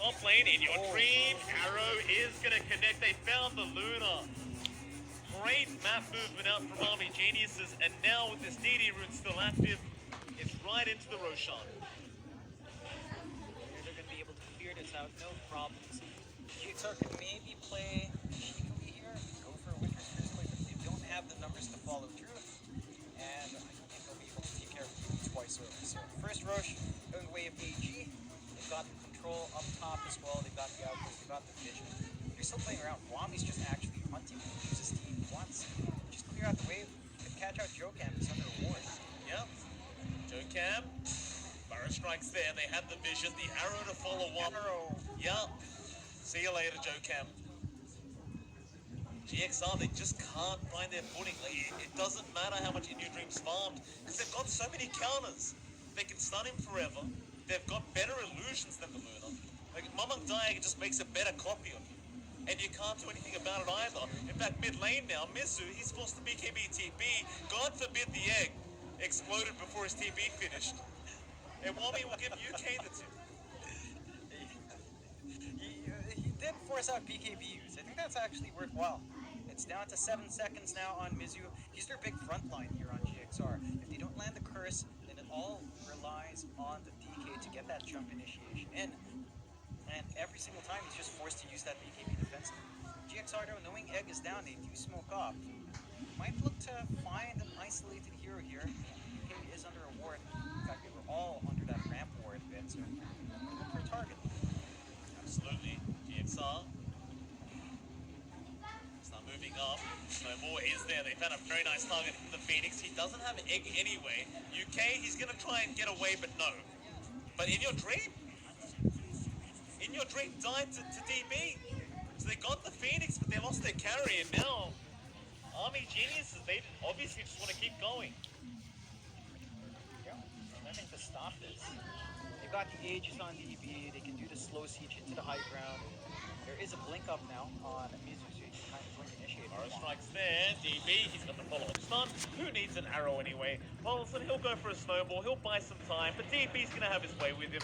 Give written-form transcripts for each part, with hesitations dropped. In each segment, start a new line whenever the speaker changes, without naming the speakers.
Top lane in your dream. Arrow is going to connect. They found the Luna. Great map movement out from Army Geniuses. And now with this DD rune still active, it's right into the Roshan.
They're going to be able to clear this out, no problems. GXR can maybe play cheekily here, go for a Winter's Curse play, but they don't have the numbers to follow through. And I don't think they'll be able to take care of you twice over. So first Roche going the way of AG. They've got the control up top as well. They've got the outpost. They've got the vision. They're still playing around. Wami's just actually hunting. He uses team once. Just clear out the wave. Could catch out Jokam. He's under a ward.
Yep. Jokam. Burrow strikes there. They had the vision. The arrow to follow one.
Arrow.
Yep. See you later, Jokam. GXR, they just can't find their footing. Like, it doesn't matter how much In Your Dream's farmed, because they've got so many counters. They can stun him forever. They've got better illusions than the Luna. Like, Mamang Diag just makes a better copy of you. And you can't do anything about it either. In fact, mid lane now, Mizu, he's forced to BKB TP. God forbid the egg exploded before his TP finished. And Wami will give UK the tip.
He did force out BKBs. I think that's actually worthwhile. It's down to 7 seconds now on Mizu. He's their big front line here on GXR. If they don't land the curse, then it all relies on the DK to get that jump initiation in. And every single time he's just forced to use that BKB defense. GXR though, knowing Egg is down, they do smoke off. Might look to find an isolated hero here. BK is under a ward. In fact, they were all under that ramp ward bit, so look for a target.
Absolutely. GXR. Start moving up. Snowball is there. They found a very nice target in the Phoenix. He doesn't have an egg anyway. UK, he's going to try and get away, but no. But In Your Dream? In Your Dream died to DB. So they got the Phoenix, but they lost their carry, and now Army Geniuses, they obviously just want to keep going.
Yeah, nothing to stop this. They've got the Aegis on DB, they can do the slow siege into the high ground. There is a blink up now on Mizu, so he's kind of going to initiate.
Arrow strikes there, DB, he's got the follow-up stun. Who needs an arrow anyway? Paulson, he'll go for a snowball, he'll buy some time, but DB's going to have his way with him.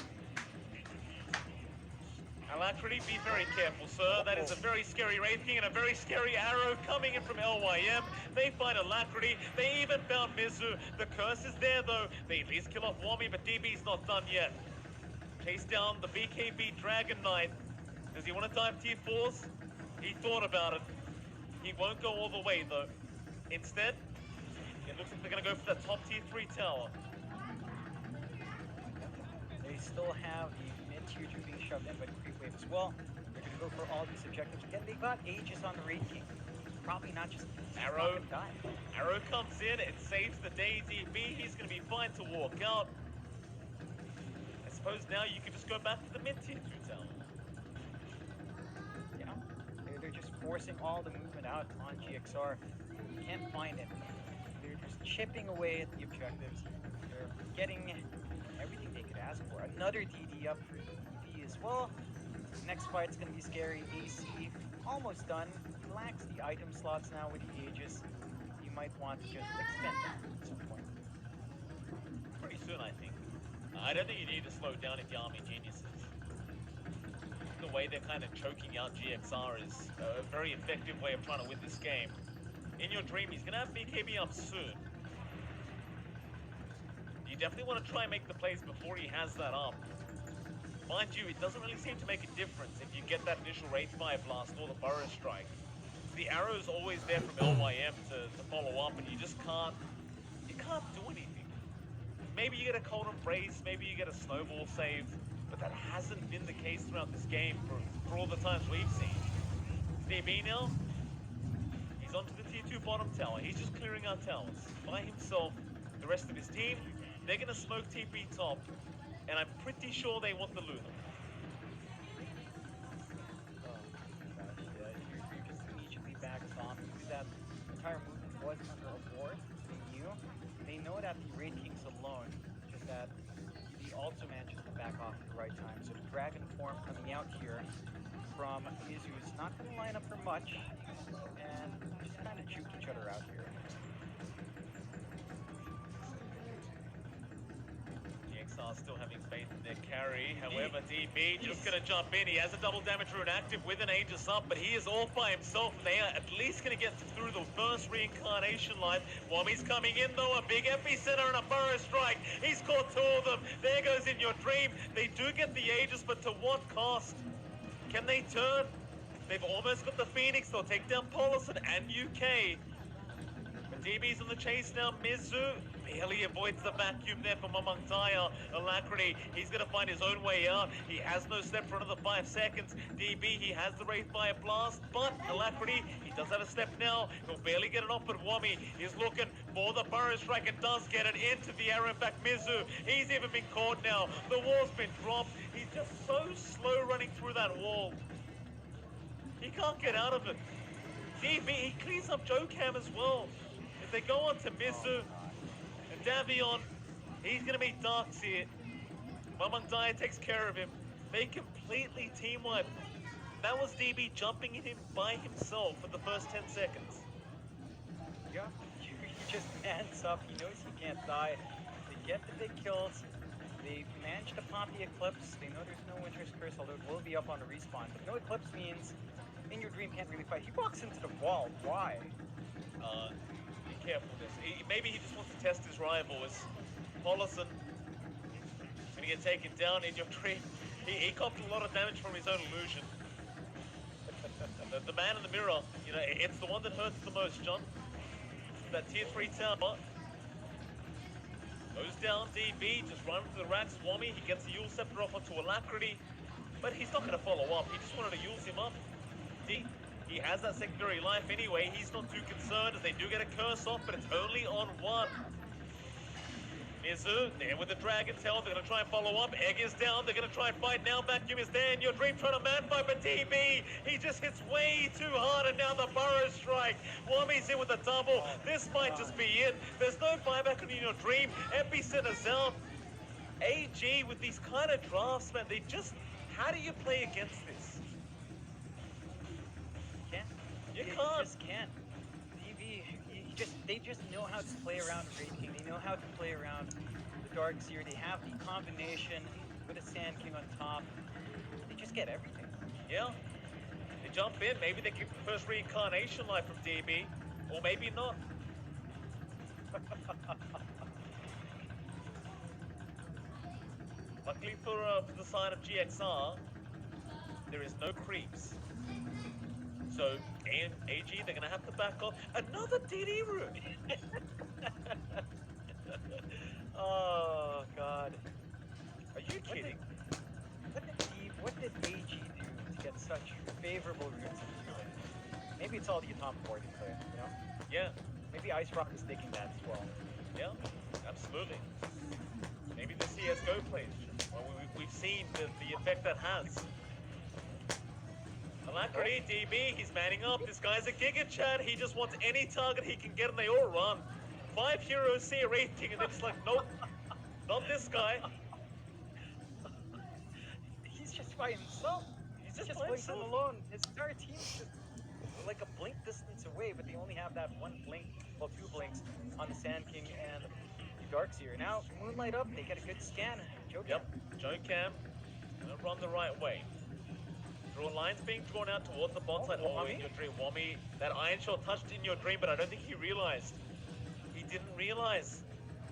Alacrity, be very careful, sir. That is a very scary Wraith King and a very scary arrow coming in from LYM. They find Alacrity. They even found Mizu. The curse is there, though. They at least kill off Wami, but DB's not done yet. Chase down the BKB Dragon Knight. Does he want to dive tier 4s? He thought about it. He won't go all the way, though. Instead, it looks like they're going to go for that top tier 3 tower.
They still have the mid-tier 2 being shoved in by the creep wave as well. They're going to go for all these objectives. Again, they got Aegis on the Wraith King. Probably not just
Arrow.
Die.
Arrow comes in, it saves the day. DB, he's going to be fine to walk out. I suppose now you can just go back to the mid-tier 2 tower.
Yeah, they're just forcing all the movement out on GXR. You can't find it. They're just chipping away at the objectives. They're getting everything they could ask for. Another DD up for DB as well. Next fight's going to be scary. AC almost done. He lacks the item slots now with the Aegis. You might want to just extend that at some point.
Pretty soon, I think. I don't think you need to slow down if you're Army Geniuses. The way they're kind of choking out GXR is a very effective way of trying to win this game. In Your Dream, he's going to have BKB up soon. You definitely want to try and make the plays before he has that up. Mind you, it doesn't really seem to make a difference if you get that initial Wraith Fire Blast or the Burrow Strike. The arrow's always there from LYM to follow up, and you just can't do anything. Maybe you get a Cold Embrace, maybe you get a Snowball save, but that hasn't been the case throughout this game for all the times we've seen. DB now, he's onto the tier 2 bottom tower. He's just clearing out towers by himself. The rest of his team, they're going to smoke TP top, and I'm pretty sure they want the Luna.
You're just immediately back off. That entire movement was under a ward. They know that the Wraith King's alone, just that the also manages to back off at the right time. So the Dragon form coming out here from Mizu is not going to line up for much, and just kind of juke each other out here.
GXR still having faith in their carry. However, DB just going to jump in. He has a double damage rune active with an Aegis up, but he is all by himself. They are at least going to get through the first reincarnation life. Wami's coming in though, a big epicenter and a burrow strike. He's caught two of them. There goes In Your Dream. They do get the Aegis, but to what cost? Can they turn? They've almost got the Phoenix. They'll take down Polison and UK. But DB's on the chase now. Mizu barely avoids the vacuum there from among Daya. Alacrity, he's going to find his own way out. He has no step for another 5 seconds. DB, he has the Wraithfire Blast, but Alacrity, he does have a step now. He'll barely get it off, but Wami is looking for the Burrow Strike and does get it into the arrow. In fact, Mizu, he's even been caught now. The wall's been dropped. He's just so slow running through that wall. He can't get out of it. DB, he cleans up Jokam as well. If they go on to Mizu and Davion, he's going to meet Darkseer. Mamang Daya takes care of him. They completely team wipe. That was DB jumping in him by himself for the first 10 seconds.
Yeah, he just mans up. He knows he can't die. They get the big kills. They manage to pop the Eclipse. They know there's no Winter's Curse, although it will be up on the respawn. But no Eclipse means In Your Dream can't really fight. He walks into the wall. Why?
Be careful with this. Maybe he just wants to test his rivals. Polison gonna get taken down. In Your Dream, he copped a lot of damage from his own illusion. The man in the mirror, you know, it's the one that hurts the most, John. That tier 3 tower. Goes down, DB, just running to the racks. Wami, he gets the Yule Scepter off onto Alacrity, but he's not going to follow up. He just wanted to use him up. He has that secondary life anyway. He's not too concerned as they do get a curse off, but it's only on one. Mizu, there with the Dragon Tail. They're going to try and follow up. Egg is down. They're going to try and fight now. Vacuum is there. In Your Dream trying to man fight, but DB, he just hits way too hard, and now the Burrow Strike. Wami's in with a double. This might just be it. There's no buyback on In Your Dream. Epicenter's out. AG with these kind of drafts, man, they just, how do you play against this?
Can't.
You
They
can't.
just can't. DB, they just know how to play around Wraith King. They know how to play around the Darkseer. They have the combination with a Sand King on top. They just get everything.
Yeah. They jump in. Maybe they get the first reincarnation life from DB, or maybe not. Luckily for the side of GXR, there is no creeps. So AG, they're gonna have to back off. Another DD rune.
Oh God.
Are you kidding?
What did AG do to get such favorable runes in the game? Maybe it's all the atomic board player, you know?
Yeah,
Maybe Ice Rock is thinking that as well.
yeah, absolutely. Maybe the CS:GO plays. Well, we've seen the effect that has. Alacrity, DB, he's manning up. This guy's a Giga Chad. He just wants any target he can get and they all run. 5 heroes see a Wraith King and they're just like, nope, not this guy.
He's just by himself.
He's
He's
just
just
by
playing
himself.
alone. His entire team's just like a blink distance away, but they only have that one blink, well, 2 blinks on the Sand King and the Darkseer. Now, Moonlight up, they get a good scan. Joe
Yep, Jokam, gonna run the right way. Draw lines being drawn out towards the bot side. Oh,
Wami?
In Your Dream. Wami, that Iron Shot touched In Your Dream, but I don't think he realized. He didn't realize.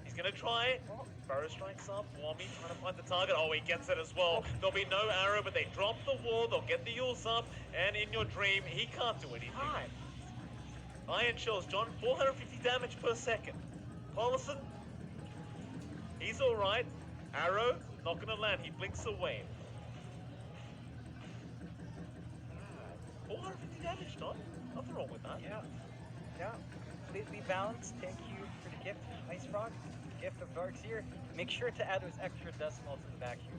He's gonna try. Burrow strikes up. Wami trying to find the target. Oh, he gets it as well. There'll be no arrow, but they drop the wall. They'll get the Yules up. And In Your Dream, he can't do anything. Iron Shells, John, 450 damage per second. Polison, he's alright. Arrow, not gonna land. He blinks away. 450 damage, John. Nothing wrong with that.
Yeah. Completely balanced. Thank you for the gift, Ice Frog. Gift of Darkseer. Make sure to add those extra decimals in the vacuum.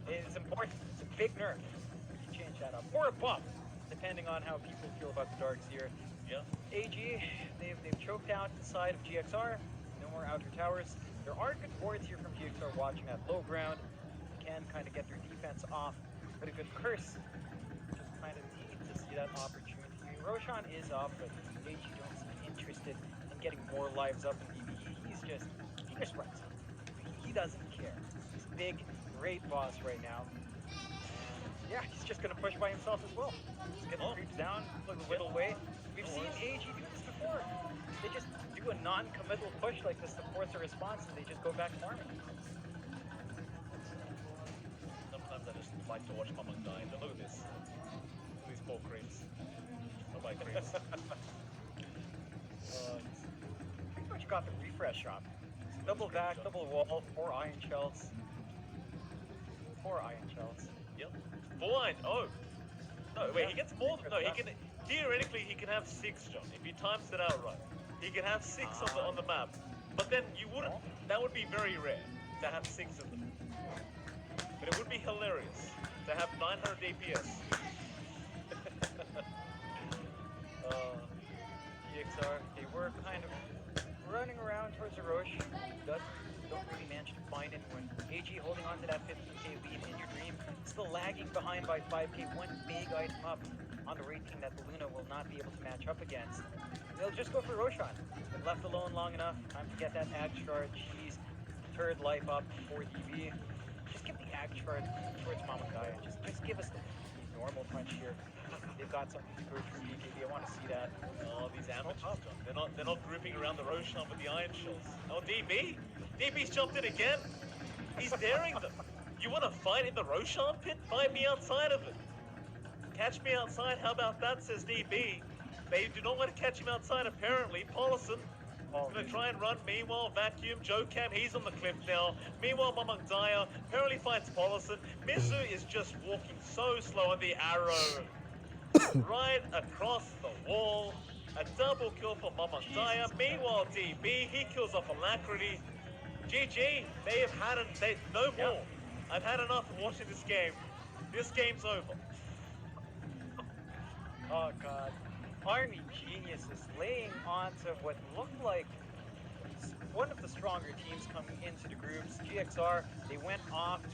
It's important. It's a big nerf. You change that up. Or a buff, depending on how people feel about the Darkseer.
Yeah.
AG, they've choked out the side of GXR. No more outer towers. There are good boards here from GXR watching at low ground. They can kind of get their defense off. But a good curse. Just kind of need to see that opportunity. Roshan is up, but AG don't seem interested in getting more lives up in PvE. He just runs. He doesn't care. He's
big, great boss right now. And yeah, he's just gonna push by himself as well. He's gonna
Oh.
creep down, look a little way. We've
No
seen
worries.
AG do this before. They just do a non-committal push like this to force a response, and they just go back farming.
Sometimes I just like to watch Mama die. But look at this. Look at these poor creeps. Oh my creeps.
Pretty much got the refresh shop. Double back, double wall, 4 iron shells. 4 iron shells.
Yep. 4 iron. Oh. No, wait. He
Yeah.
gets more. No, he can. Theoretically, he can have 6, John. If he times it out right, he can have 6 on the map. But then you wouldn't. That would be very rare to have 6 of them. But it would be hilarious to have 900 DPS.
GXR, they were kind of running around towards the Roche. Don't really manage to find anyone. AG holding on to that 15k lead in your dream. Still lagging behind by 5k. One big item up on the raid team that the Luna will not be able to match up against. They'll just go for Roshan. Been left alone long enough. Time to get that Ag Shard. Jeez. Third life up for DB. Just give the Ag Shard towards Mamangaya. Just give us the normal punch here. They've got something to go through BKB. I want to see that.
Oh, these amateurs, John. They're not grouping around the Roshan with the iron shells. Oh, DB. DB's jumped in again. He's daring them. You want to fight in the Roshan pit? Fight me outside of it. Catch me outside. How about that? Says DB. They do not want to catch him outside. Apparently, Paulison. He's going to try and run. Meanwhile, Vacuum, Joe Cam, he's on the cliff now. Meanwhile, Mamang Daya apparently finds Paulison. Mizu is just walking so slow on the arrow. Right across the wall. A double kill for Mamang Daya. Meanwhile, DB, he kills off Alacrity. GG, they have had it. No more. I've had enough of watching this game. This game's over.
Oh god. Army Geniuses laying onto what looked like one of the stronger teams coming into the groups. GXR, they went off to